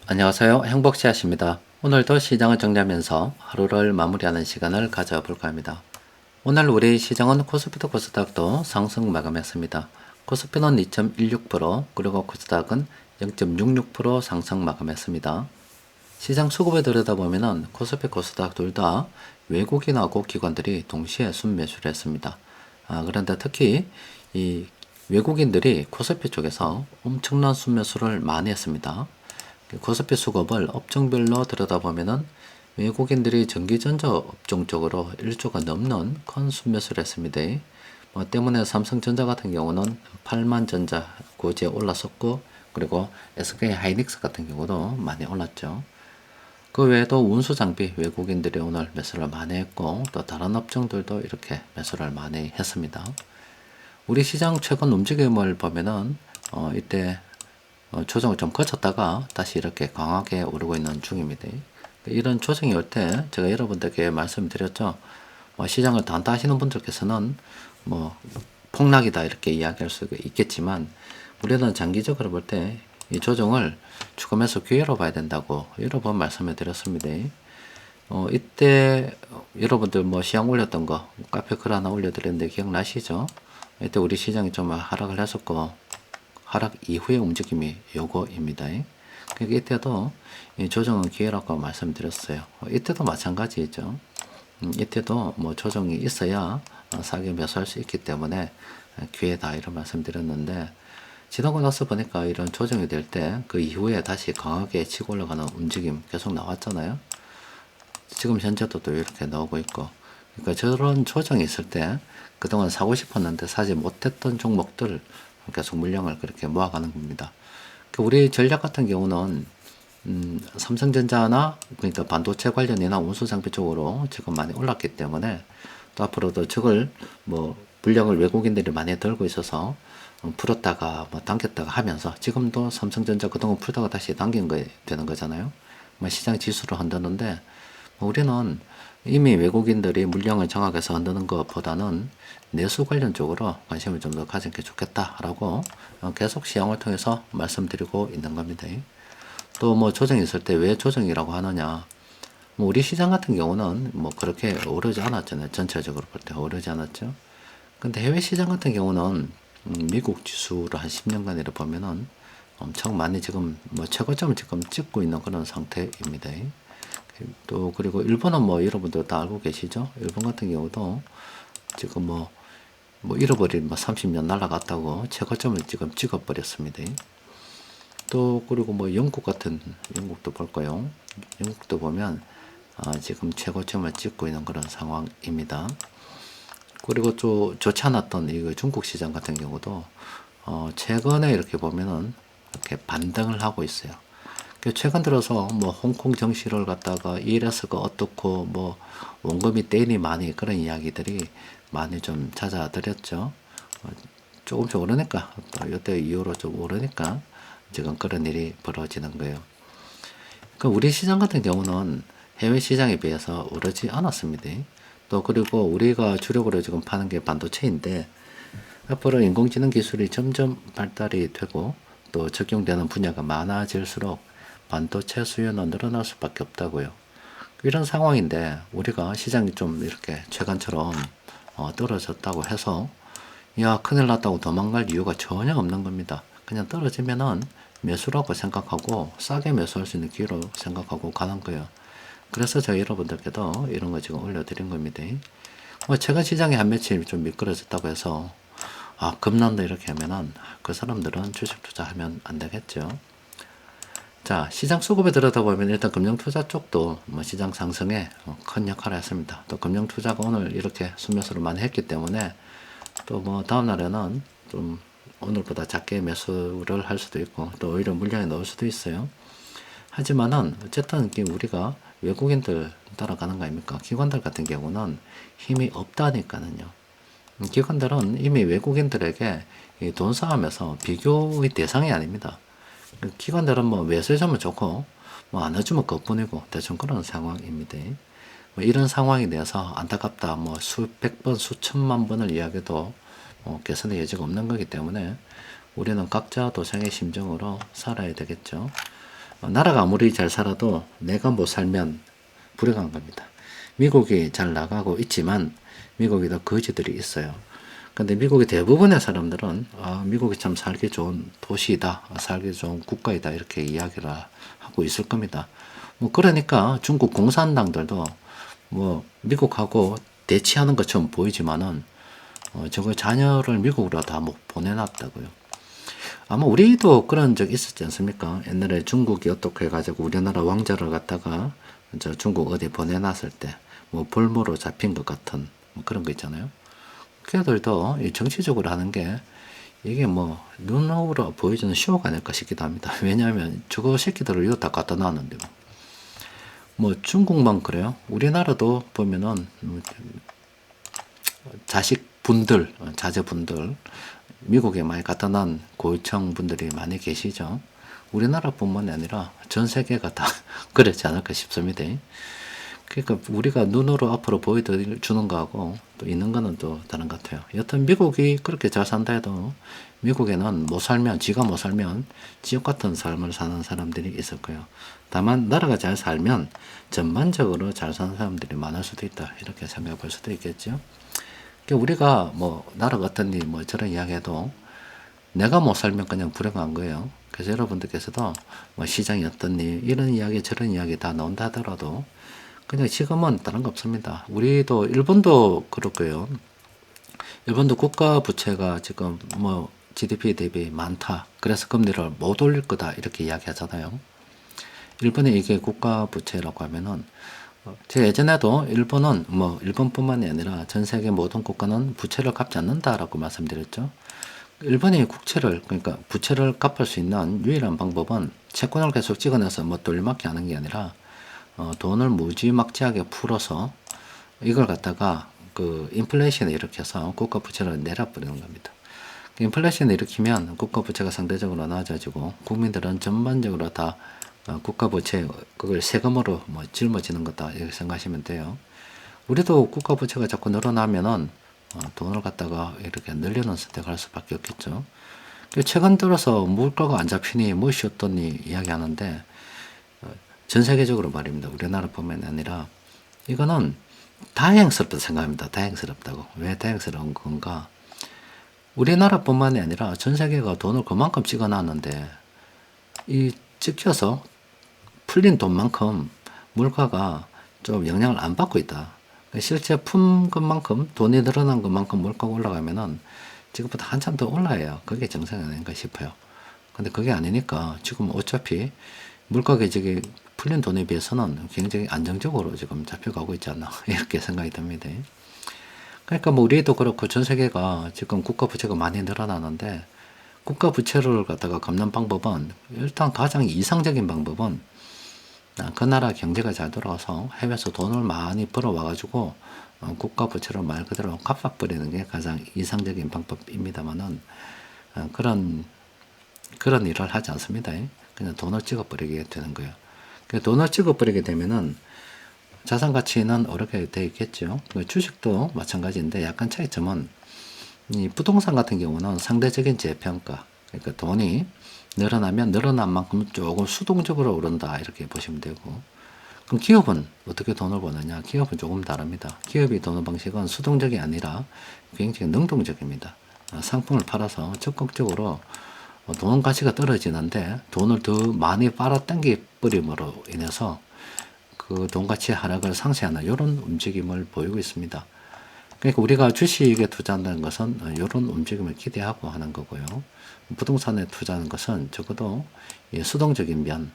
안녕하세요. 행복씨앗입니다. 오늘도 시장을 정리하면서 하루를 마무리하는 시간을 가져볼까 합니다. 오늘 우리 시장은 코스피도 코스닥도 상승 마감했습니다. 코스피는 2.16%, 그리고 코스닥은 0.66% 상승 마감했습니다. 시장 수급에 들여다보면 코스피, 코스닥 둘 다 외국인하고 기관들이 동시에 순매수를 했습니다. 그런데 특히 이 외국인들이 코스피 쪽에서 엄청난 순매수를 많이 했습니다. 코스피 수급을 업종별로 들여다보면은 외국인들이 전기전자 업종 쪽으로 1조가 넘는 큰 순매수를 했습니다. 뭐 때문에 삼성전자 같은 경우는 8만전자 고지에 올랐었고, 그리고 SK 하이닉스 같은 경우도 많이 올랐죠. 그 외에도 운수장비 외국인들이 오늘 매수를 많이 했고, 또 다른 업종들도 이렇게 매수를 많이 했습니다. 우리 시장 최근 움직임을 보면은 이때 조정을 좀 거쳤다가 다시 이렇게 강하게 오르고 있는 중입니다. 이런 조정이 올 때 제가 여러분들께 말씀드렸죠. 시장을 단타하시는 분들께서는 뭐 폭락이다 이렇게 이야기할 수 있겠지만, 우리는 장기적으로 볼 때 이 조정을 추가매수 기회로 봐야 된다고 여러 번 말씀을 드렸습니다. 이때 여러분들 뭐 시장 올렸던 거 카페 글 하나 올려드렸는데 기억나시죠? 이때 우리 시장이 좀 하락을 했었고, 하락 이후의 움직임이 요거입니다. 그러니까 이때도 조정은 기회라고 말씀드렸어요. 이때도 마찬가지죠. 이때도 뭐 조정이 있어야 사기 매수할 수 있기 때문에 기회다 이런 말씀드렸는데, 지나고 나서 보니까 이런 조정이 될 때 그 이후에 다시 강하게 치고 올라가는 움직임 계속 나왔잖아요. 지금 현재도 또 이렇게 나오고 있고, 그러니까 저런 조정이 있을 때 그동안 사고 싶었는데 사지 못했던 종목들 계속 물량을 그렇게 모아가는 겁니다. 우리 전략 같은 경우는 삼성전자나 그러니까 반도체 관련이나 운수장비 쪽으로 지금 많이 올랐기 때문에, 또 앞으로도 저걸 뭐 물량을 외국인들이 많이 들고 있어서 풀었다가 뭐 당겼다가 하면서, 지금도 삼성전자 그동안 풀다가 다시 당긴 거 되는 거잖아요. 뭐 시장 지수를 흔드는데, 우리는 이미 외국인들이 물량을 장악해서 흔드는 것보다는 내수 관련 쪽으로 관심을 좀 더 가진 게 좋겠다라고 계속 시황을 통해서 말씀드리고 있는 겁니다. 또 뭐 조정이 있을 때 왜 조정이라고 하느냐. 뭐 우리 시장 같은 경우는 뭐 그렇게 오르지 않았잖아요. 전체적으로 볼 때 오르지 않았죠. 근데 해외 시장 같은 경우는 미국 지수를 한 10년간 이렇게 보면은 엄청 많이 지금 뭐 최고점을 지금 찍고 있는 그런 상태입니다. 또 그리고 일본은 뭐 여러분들 다 알고 계시죠? 일본 같은 경우도 지금 뭐 잃어버린 뭐 30년 날아갔다고 최고점을 지금 찍어버렸습니다. 또 그리고 뭐 영국도 볼까요? 영국도 보면 지금 최고점을 찍고 있는 그런 상황입니다. 그리고 또 좋지 않았던 이 중국 시장 같은 경우도 최근에 이렇게 보면은 이렇게 반등을 하고 있어요. 최근 들어서 뭐 홍콩 정시를 갖다가 이래서가 어떻고 뭐 원금이 떼니 많이 그런 이야기들이 많이 좀 잦아들었죠. 조금씩 오르니까 또 이때 이후로 좀 오르니까 지금 그런 일이 벌어지는 거예요. 우리 시장 같은 경우는 해외 시장에 비해서 오르지 않았습니다. 또 그리고 우리가 주력으로 지금 파는 게 반도체인데, 앞으로 인공지능 기술이 점점 발달이 되고 또 적용되는 분야가 많아질수록 반도체 수요는 늘어날 수밖에 없다고요. 이런 상황인데 우리가 시장이 좀 이렇게 최근처럼 떨어졌다고 해서 야 큰일 났다고 도망갈 이유가 전혀 없는 겁니다. 그냥 떨어지면은 매수라고 생각하고 싸게 매수할 수 있는 기회로 생각하고 가는 거예요. 그래서 저희 여러분들께도 이런 거 지금 올려드린 겁니다. 최근 시장이 한 며칠 좀 미끄러졌다고 해서 급난다 이렇게 하면은 그 사람들은 주식 투자하면 안 되겠죠. 자, 시장 수급에 들여다보면 일단 금융투자 쪽도 뭐 시장 상승에 큰 역할을 했습니다. 또 금융투자가 오늘 이렇게 순매수를 많이 했기 때문에 또 뭐 다음날에는 좀 오늘보다 작게 매수를 할 수도 있고 또 오히려 물량에 넣을 수도 있어요. 하지만은 어쨌든 우리가 외국인들 따라가는 거 아닙니까? 기관들 같은 경우는 힘이 없다니까는요. 기관들은 이미 외국인들에게 돈 쌓으면서 비교의 대상이 아닙니다. 기관들은 뭐 매수해주면 좋고 뭐 안 해주면 그뿐이고 대충 그런 상황입니다. 뭐 이런 상황에 대해서 안타깝다 뭐 수백 번 수천만 번을 이야기해도 개선의 여지가 없는 거기 때문에 우리는 각자 도생의 심정으로 살아야 되겠죠. 나라가 아무리 잘 살아도 내가 못 살면 불행한 겁니다. 미국이 잘 나가고 있지만 미국에도 거지들이 있어요. 근데 미국의 대부분의 사람들은 미국이 참 살기 좋은 도시이다, 살기 좋은 국가이다 이렇게 이야기를 하고 있을 겁니다. 뭐 그러니까 중국 공산당들도 뭐 미국하고 대치하는 것처럼 보이지만은 저거 자녀를 미국으로 다 뭐 보내놨다고요. 아마 우리도 그런 적 있었지 않습니까? 옛날에 중국이 어떻게 해가지고 우리나라 왕자를 갖다가 저 중국 어디 보내놨을 때 뭐 볼모로 잡힌 것 같은 뭐 그런 거 있잖아요. 걔들도 정치적으로 하는 게 이게 뭐 눈으로 보여주는 쇼가 아닐까 싶기도 합니다. 왜냐하면 저거 새끼들을 이거 다 갖다 놨는데 뭐 중국만 그래요. 우리나라도 보면은 자식분들, 자제분들 미국에 많이 갖다 난 고위층 분들이 많이 계시죠. 우리나라뿐만이 아니라 전 세계가 다 그렇지 않을까 싶습니다. 그러니까 우리가 눈으로 앞으로 보여주는 거하고 또 있는 거는 또 다른 것 같아요. 여튼 미국이 그렇게 잘 산다 해도 미국에는 못 살면, 지가 못 살면 지옥 같은 삶을 사는 사람들이 있을 거예요. 다만 나라가 잘 살면 전반적으로 잘 사는 사람들이 많을 수도 있다. 이렇게 생각해 볼 수도 있겠죠. 그러니까 우리가 뭐 나라가 어떤지 뭐 저런 이야기해도 내가 못 살면 그냥 불행한 거예요. 그래서 여러분들께서도 뭐 시장이 어떻니 이런 이야기 저런 이야기 다 나온다 하더라도 그냥 지금은 다른 거 없습니다. 우리도 일본도 그럴 거예요. 일본도 국가 부채가 지금 뭐 GDP 대비 많다. 그래서 금리를 못 올릴 거다. 이렇게 이야기하잖아요. 일본의 이게 국가 부채라고 하면은 제가 예전에도 일본은 뭐 일본뿐만이 아니라 전 세계 모든 국가는 부채를 갚지 않는다라고 말씀드렸죠. 일본이 국채를 그러니까 부채를 갚을 수 있는 유일한 방법은 채권을 계속 찍어내서 뭐 돌려막기 하는 게 아니라 돈을 무지막지하게 풀어서 이걸 갖다가 그 인플레이션을 일으켜서 국가 부채를 내려버리는 겁니다. 인플레이션을 일으키면 국가 부채가 상대적으로 낮아지고 국민들은 전반적으로 다 국가 부채 그걸 세금으로 뭐 짊어지는 거다 이렇게 생각하시면 돼요. 우리도 국가 부채가 자꾸 늘어나면은 돈을 갖다가 이렇게 늘리는 선택을 할 수밖에 없겠죠. 최근 들어서 물가가 안 잡히니 무엇이 어떠니 이야기하는데 전 세계적으로 말입니다. 우리나라뿐만 아니라 이거는 다행스럽다 생각합니다. 다행스럽다고. 왜 다행스러운 건가? 우리나라뿐만이 아니라 전 세계가 돈을 그만큼 찍어놨는데 이 찍혀서 풀린 돈만큼 물가가 좀 영향을 안 받고 있다. 실제 품 것만큼 돈이 늘어난 것만큼 물가가 올라가면은 지금보다 한참 더 올라야 그게 정상이 아닌가 싶어요. 근데 그게 아니니까 지금 어차피 물가 계적이 풀린 돈에 비해서는 굉장히 안정적으로 지금 잡혀가고 있지 않나 이렇게 생각이 듭니다. 그러니까 뭐 우리도 그렇고 전 세계가 지금 국가 부채가 많이 늘어나는데 국가 부채를 갖다가 갚는 방법은 일단 가장 이상적인 방법은 그 나라 경제가 잘 돌아가서 해외에서 돈을 많이 벌어와가지고 국가 부채를 말 그대로 갚아버리는 게 가장 이상적인 방법입니다만은 그런 일을 하지 않습니다. 그냥 돈을 찍어버리게 되는 거예요. 돈을 찍어버리게 되면은 자산 가치는 오르게 돼 있겠죠. 주식도 마찬가지인데 약간 차이점은 이 부동산 같은 경우는 상대적인 재평가. 그러니까 돈이 늘어나면 늘어난 만큼 조금 수동적으로 오른다 이렇게 보시면 되고 그럼 기업은 어떻게 돈을 버느냐? 기업은 조금 다릅니다. 기업이 버는 방식은 수동적이 아니라 굉장히 능동적입니다. 상품을 팔아서 적극적으로 돈 가치가 떨어지는데 돈을 더 많이 빨아당기 버림으로 인해서 그 돈 가치의 하락을 상쇄하는 이런 움직임을 보이고 있습니다. 그러니까 우리가 주식에 투자한다는 것은 이런 움직임을 기대하고 하는 거고요. 부동산에 투자하는 것은 적어도 수동적인 면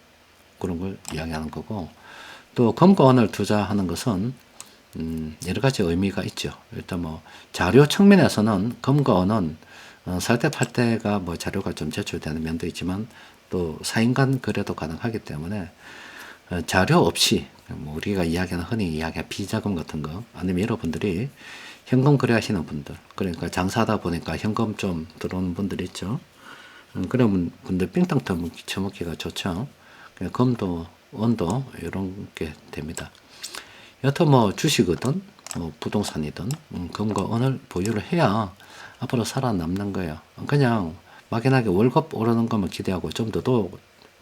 그런 걸 이야기하는 거고 또 금과 은을 투자하는 것은 여러 가지 의미가 있죠. 일단 뭐 자료 측면에서는 금과 은은 살 때 팔 때가 뭐 자료가 좀 제출되는 면도 있지만 또 사인 간 거래도 가능하기 때문에 자료 없이 뭐 우리가 이야기하는 흔히 이야기하는 비자금 같은 거 아니면 여러분들이 현금 거래하시는 분들 그러니까 장사하다 보니까 현금 좀 들어오는 분들 있죠. 그런 분들 삥땅 쳐먹기가 좋죠. 금도 은도 이런 게 됩니다. 여튼 뭐 주식이든 뭐 부동산이든 금과 은을 보유를 해야 앞으로 살아남는 거예요. 그냥 막연하게 월급 오르는 것만 기대하고 좀 더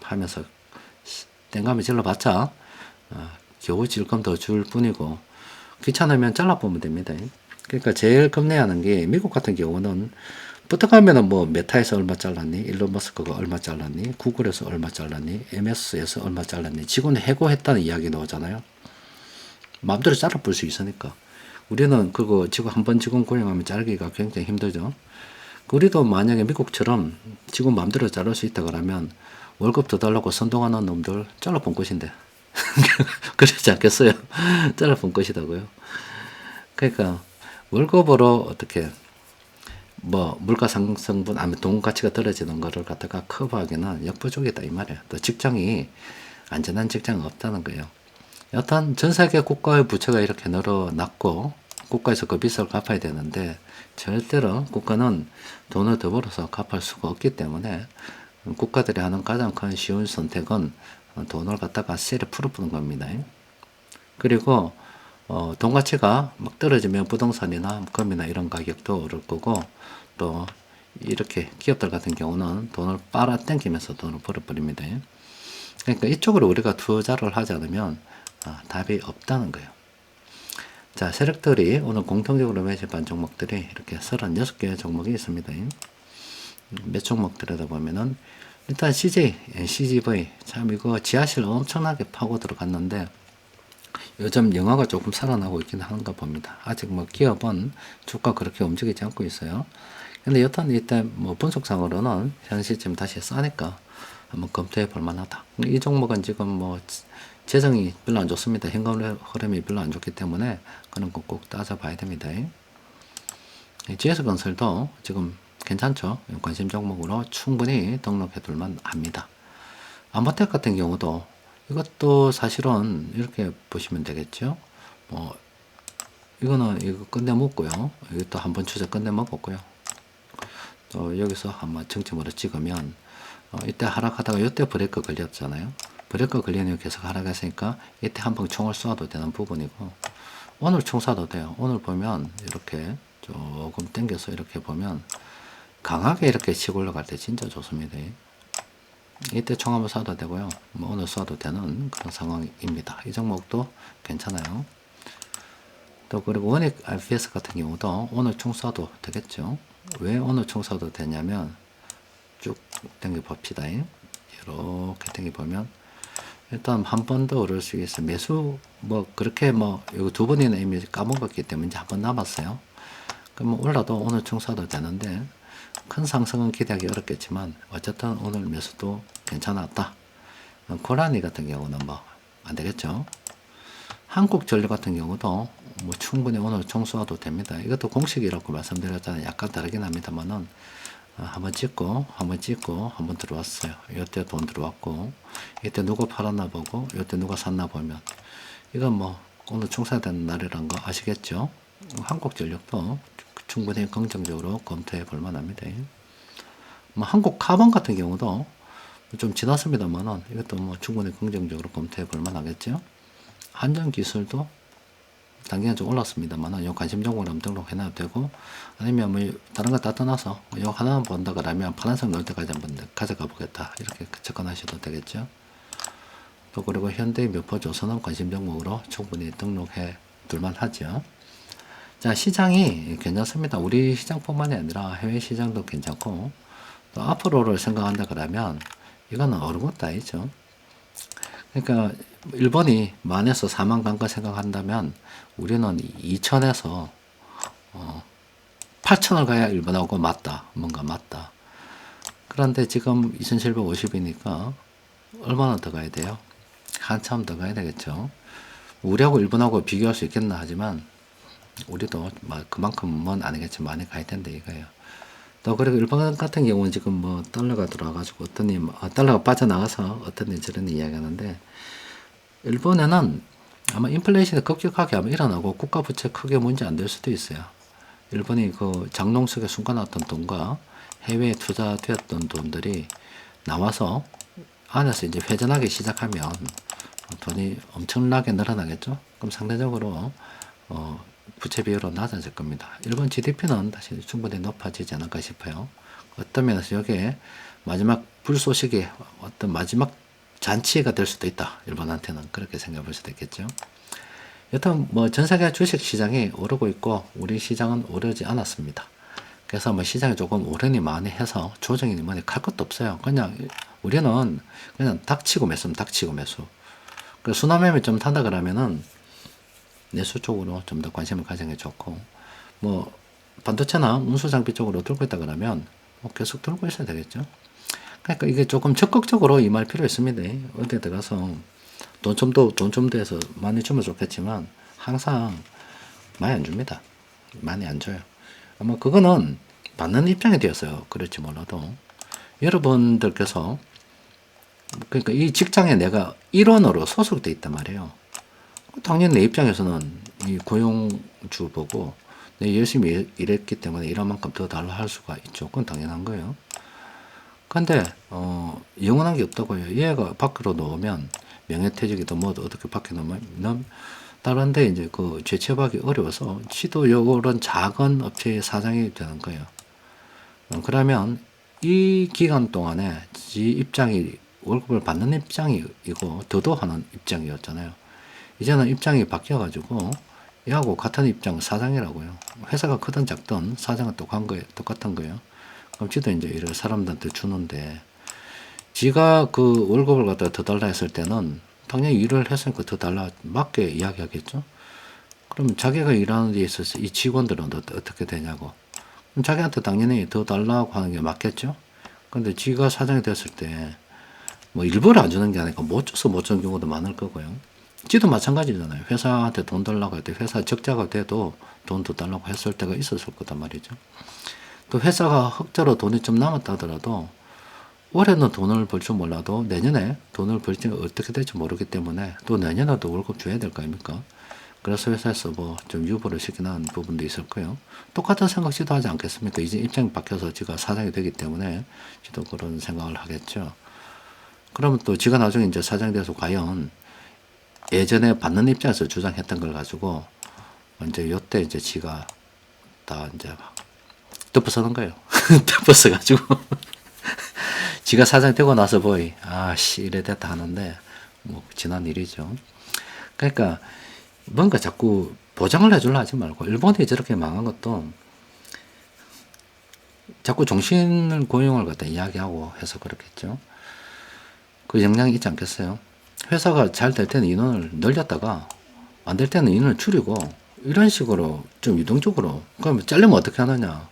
하면서 땡감이 질러봤자 겨우 질금 더 줄 뿐이고 귀찮으면 잘라보면 됩니다. 그러니까 제일 겁내하는 게 미국 같은 경우는 부탁하면은 뭐 메타에서 얼마 잘랐니? 일론 머스크가 얼마 잘랐니? 구글에서 얼마 잘랐니? MS에서 얼마 잘랐니? 직원 해고했다는 이야기 나오잖아요. 마음대로 잘라볼 수 있으니까. 우리는 그거 지금 한번 직원 고용하면 자르기가 굉장히 힘들죠. 우리도 만약에 미국처럼 직원 마음대로 자를 수 있다 그러면 월급 더 달라고 선동하는 놈들 잘라본 것인데. 그러지 않겠어요? 잘라본 것이다고요. 그러니까 월급으로 어떻게 뭐 물가 상승분 아니면 돈 가치가 떨어지는 거를 갖다가 커버하기는 역부족이다 이 말이야. 또 직장이 안전한 직장은 없다는 거예요. 여튼 전 세계 국가의 부채가 이렇게 늘어났고 국가에서 그 빚을 갚아야 되는데 절대로 국가는 돈을 더 벌어서 갚을 수가 없기 때문에 국가들이 하는 가장 큰 쉬운 선택은 돈을 갖다가 세를 풀어푸는 겁니다. 그리고 돈 가치가 막 떨어지면 부동산이나 금이나 이런 가격도 오를 거고 또 이렇게 기업들 같은 경우는 돈을 빨아당기면서 돈을 벌어버립니다. 그러니까 이쪽으로 우리가 투자를 하지 않으면 답이 없다는 거예요. 자, 세력들이 오늘 공통적으로 매집한 종목들이 이렇게 36개의 종목이 있습니다. 몇 종목 들여다보면은 일단 CGV 참 이거 지하실 엄청나게 파고 들어갔는데 요즘 영화가 조금 살아나고 있긴 한가 봅니다. 아직 뭐 기업은 주가 그렇게 움직이지 않고 있어요. 근데 여튼 일단 뭐 분석상으로는 현 시점 다시 싸니까 한번 검토해 볼 만하다. 이 종목은 지금 뭐 재정이 별로 안 좋습니다. 현금 흐름이 별로 안 좋기 때문에 그런 거 꼭 따져봐야 됩니다. GS건설도 지금 괜찮죠. 관심 종목으로 충분히 등록해 둘만 합니다. 아모텍 같은 경우도 이것도 사실은 이렇게 보시면 되겠죠. 뭐 이거는 이거 끝내 먹고요. 이것도 한번 추세 끝내 먹었고요. 또 여기서 한번 정점으로 찍으면 이때 하락하다가 이때 브레이크 걸렸잖아요. 브레이크 걸리는 계속 하락했으니까 이때 한번 총을 쏴도 되는 부분이고 오늘 총 쏴도 돼요. 오늘 보면 이렇게 조금 당겨서 이렇게 보면 강하게 이렇게 치고 올라갈 때 진짜 좋습니다. 이때 총 한번 쏴도 되고요. 뭐 오늘 쏴도 되는 그런 상황입니다. 이 종목도 괜찮아요. 또 그리고 원익 RPS 같은 경우도 오늘 총 쏴도 되겠죠. 왜 오늘 총 쏴도 되냐면 쭉 당겨 봅시다. 이렇게 당겨 보면 일단 한 번 더 오를 수 있어요. 매수 뭐 그렇게 뭐 이거 두 번이나 이미 까먹었기 때문에 이제 한 번 남았어요. 그럼 올라도 오늘 총 쏴도 되는데 큰 상승은 기대하기 어렵겠지만 어쨌든 오늘 매수도 괜찮았다. 고라니 같은 경우는 뭐 안되겠죠. 한국전력 같은 경우도 뭐 충분히 오늘 총 쏘아도 됩니다. 이것도 공식이라고 말씀드렸잖아요. 약간 다르긴 합니다만은 한번 찍고 한번 들어왔어요. 이때 돈 들어왔고 이때 누가 팔았나 보고 이때 누가 샀나 보면 이건 뭐 오늘 총사되는 날이란 거 아시겠죠. 한국전력도 충분히 긍정적으로 검토해 볼 만합니다. 뭐 한국카본 같은 경우도 좀 지났습니다만은 이것도 뭐 충분히 긍정적으로 검토해 볼 만하겠죠. 한전기술도 단기간 좀 올랐습니다만은 요 관심 종목을 한번 등록해 놔도 되고 아니면 뭐 다른 거 다 떠나서 요 하나만 본다 그러면 파란색 넣을 때까지 한번 가져가 보겠다 이렇게 접근하셔도 되겠죠. 또 그리고 현대미포조선은 관심 종목으로 충분히 등록해 둘만 하죠. 자, 시장이 괜찮습니다. 우리 시장뿐만이 아니라 해외 시장도 괜찮고 또 앞으로를 생각한다 그러면 이거는 어려운 것도 아니죠. 그러니까 일본이 만에서 4만 간 거 생각한다면 우리는 2천에서 8천을 가야 일본하고 맞다. 뭔가 맞다. 그런데 지금 2750이니까 얼마나 더 가야 돼요? 한참 더 가야 되겠죠. 우리하고 일본하고 비교할 수 있겠나 하지만 우리도 그만큼은 아니겠지만 많이 가야 된다 이거예요. 또 그리고 일본 같은 경우는 지금 뭐 달러가 들어와가지고 달러가 빠져나가서 어떤 저런 이야기 하는데 일본에는 아마 인플레이션이 급격하게 아마 일어나고 국가 부채 크게 문제 안 될 수도 있어요. 일본이 그 장롱 속에 숨겨놨던 돈과 해외에 투자되었던 돈들이 나와서 안에서 이제 회전하기 시작하면 돈이 엄청나게 늘어나겠죠. 그럼 상대적으로 부채 비율은 낮아질 겁니다. 일본 GDP는 다시 충분히 높아지지 않을까 싶어요. 어떤 면에서 여기에 마지막 불쏘시개 어떤 마지막 잔치가 될 수도 있다. 일본한테는 그렇게 생각해 볼 수도 있겠죠. 여튼 뭐 전 세계 주식 시장이 오르고 있고 우리 시장은 오르지 않았습니다. 그래서 뭐 시장이 조금 오르니 많이 해서 조정이니 뭐니 갈 것도 없어요. 그냥 우리는 그냥 닥치고 매수면 닥치고 매수. 그 순환매매 좀 탄다 그러면은 내수 쪽으로 좀 더 관심을 가지는 게 좋고, 뭐 반도체나 운수장비 쪽으로 들고 있다 그러면 뭐 계속 들고 있어야 되겠죠. 그러니까 이게 조금 적극적으로 임할 필요 있습니다. 어디 들어가서 돈 좀 더 해서 많이 주면 좋겠지만 항상 많이 안 줍니다. 많이 안 줘요. 아마 그거는 받는 입장이 되었어요. 그럴지 몰라도 여러분들께서, 그러니까 이 직장에 내가 일원으로 소속돼 있단 말이에요. 당연히 내 입장에서는 이 고용주 보고 내 열심히 일했기 때문에 일한 만큼 더 달라 할 수가 있죠. 그건 당연한 거예요. 근데 영원한 게 없다고요. 얘가 밖으로 놓으면 명예퇴직이도 뭐도 어떻게 밖에 놓으면 다른데 이제 그 재취업하기 어려워서 지도 요런 작은 업체의 사장이 되는 거예요. 그러면 이 기간 동안에 지 입장이 월급을 받는 입장이고 더도하는 입장이었잖아요. 이제는 입장이 바뀌어가지고 얘하고 같은 입장 사장이라고요. 회사가 크든 작든 사장은 똑같은 거예요. 그럼 지도 이제 이를 사람들한테 주는데, 지가 그 월급을 갖다 더 달라 했을 때는 당연히 일을 했으니까 더 달라 맞게 이야기하겠죠. 그럼 자기가 일하는 데 있어서 이 직원들은 어떻게 되냐고. 그럼 자기한테 당연히 더 달라고 하는 게 맞겠죠. 근데 지가 사장이 됐을 때 뭐 일부러 안 주는 게 아니고 못 줘서 못 주는 경우도 많을 거고요. 지도 마찬가지잖아요. 회사한테 돈 달라고 할 때 회사 적자가 돼도 돈 더 달라고 했을 때가 있었을 거단 말이죠. 또 회사가 흑자로 돈이 좀 남았다 하더라도 올해는 돈을 벌 줄 몰라도 내년에 돈을 벌지 어떻게 될지 모르기 때문에 또 내년에도 월급 줘야 될 거 아닙니까? 그래서 회사에서 뭐 좀 유보를 시키는 부분도 있을 거예요. 똑같은 생각 지도 하지 않겠습니까? 이제 입장이 바뀌어서 지가 사장이 되기 때문에 지도 그런 생각을 하겠죠. 그러면 또 지가 나중에 이제 사장이 돼서 과연 예전에 받는 입장에서 주장했던 걸 가지고 이제 요때 이제 지가 다 이제 덮어서는 거예요. 덮어서가지고 지가 사장 되고 나서 보이 아씨 이래 됐다 하는데 뭐 지난 일이죠. 그러니까 뭔가 자꾸 보장을 해주려 하지 말고, 일본이 저렇게 망한 것도 자꾸 종신을 고용을 갖다 이야기하고 해서 그렇겠죠. 그 영향이 있지 않겠어요? 회사가 잘 될 때는 인원을 늘렸다가 안 될 때는 인원을 줄이고 이런 식으로 좀 유동적으로, 그럼 잘리면 어떻게 하느냐,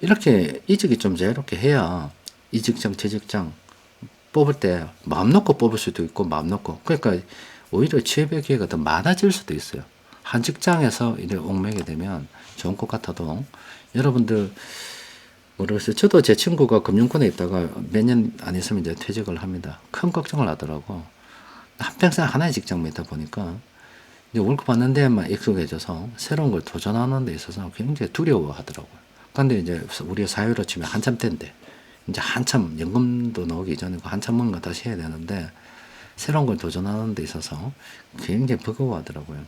이렇게 이직이 좀 자유롭게 해야 이 직장 저 직장 뽑을 때 마음 놓고 뽑을 수도 있고 마음 놓고, 그러니까 오히려 취업의 기회가 더 많아질 수도 있어요. 한 직장에서 이래 옥매게 되면 좋은 것 같아도 여러분들 모르겠어요. 저도 제 친구가 금융권에 있다가 몇 년 안 있으면 이제 퇴직을 합니다. 큰 걱정을 하더라고. 한평생 하나의 직장만 있다 보니까 이제 월급 받는 데만 익숙해져서 새로운 걸 도전하는 데 있어서 굉장히 두려워하더라고요. 근데 이제 우리가 사회로 치면 한참 때인데 이제 한참 연금도 나오기 이전이고 한참 뭔가 다시 해야 되는데 새로운 걸 도전하는 데 있어서 굉장히 버거워하더라고요.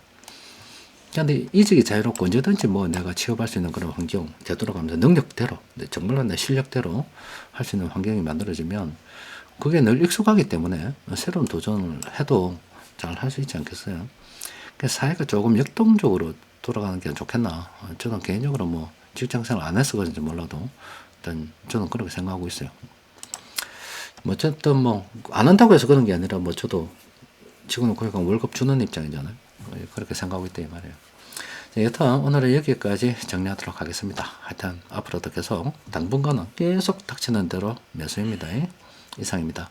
근데 이직이 자유롭고 언제든지 뭐 내가 취업할 수 있는 그런 환경, 되돌아가면서 능력대로, 정말로 내 실력대로 할 수 있는 환경이 만들어지면 그게 늘 익숙하기 때문에 새로운 도전을 해도 잘 할 수 있지 않겠어요? 그래서 사회가 조금 역동적으로 돌아가는 게 좋겠나. 저는 개인적으로 뭐 직장생활 안 해서 그런지 몰라도 일단 저는 그렇게 생각하고 있어요. 뭐 어쨌든 뭐 안 한다고 해서 그런 게 아니라 뭐 저도 지금은 그러니까 월급 주는 입장이잖아요. 그렇게 생각하고 있다 이 말이에요. 여튼 오늘은 여기까지 정리하도록 하겠습니다. 하여튼 앞으로도 계속 당분간은 계속 닥치는 대로 매수입니다. 이상입니다.